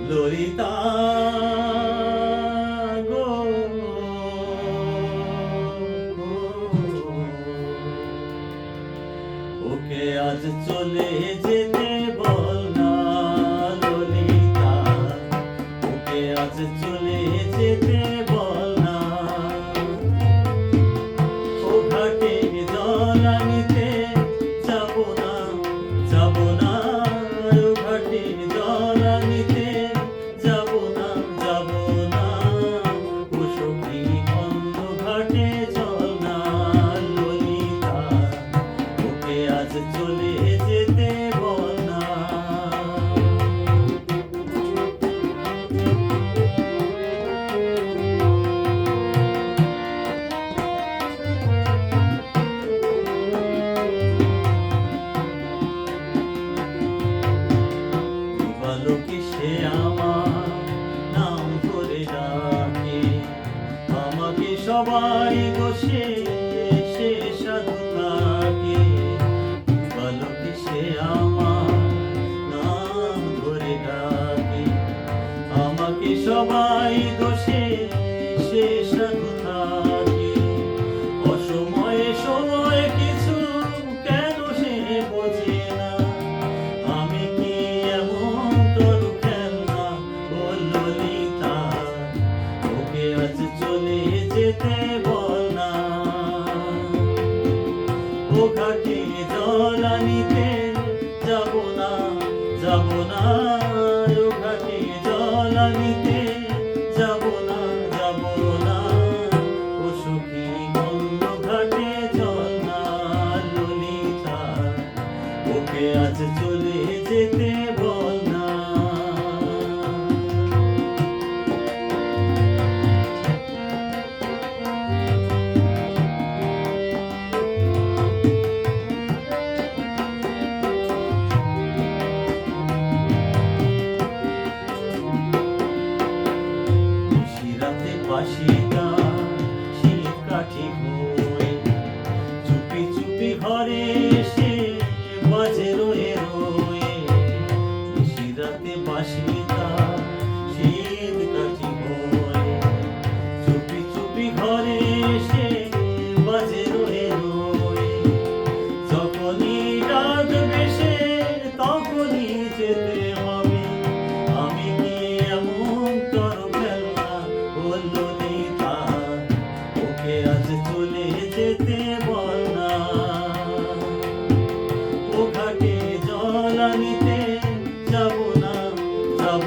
ললিতা গো, ওকে আজ চলে যেতে বল না ললিতা, ওকে আজ চলে যেতে বল না। ও ঘাটে জল আনিতে যাব না, যাব না, ও ঘাটে জল আনিতে যাব না, যাব না, ও সখী অন্য ঘাটে চল না ললিতা, ওকে আজ চলে যেতে বল না। দিবালোকে সে আমার নাম ধরে ডাকে, আমাকে সবাই দোষে সে সাধু থাকে। দিবালোকে সে আমার নাম ধরে ডাকে, আমাকে সবাই দোষে সে সাধু থাকে। অসময়ে সময় কিছু কেন সে বোঝে না, আমি কি এমন তরু খেলনা ও ললিতা, ওকে আজ চলে যেতে বল না। ও ঘাটে জল আনিতে যাব না, যাব না, ও ঘাটে জল আনিতে যাব না, যাব না, ও সখী অন্য ঘাটে চল না ললিতা, ওকে আজ চলে যেতে বল না। নিশিরাতে বাঁশিটা শীত কাঠি হয়ে চুপি চুপি ঘরে এসে বাজে রয়ে রয়ে। নিশিরাতে বাঁশিটা শীত কাঠি হয়ে চুপি চুপি ঘরে এসে বাজে রয়ে রয়ে। যখনই রাত বেশে তখনই যেতে হবে, আমি কি এমন তর খেলনা ও ললিতা, ওকে আজ চলে যেতে বল না। ও ঘাটে জল আনিতে যাব না, যাব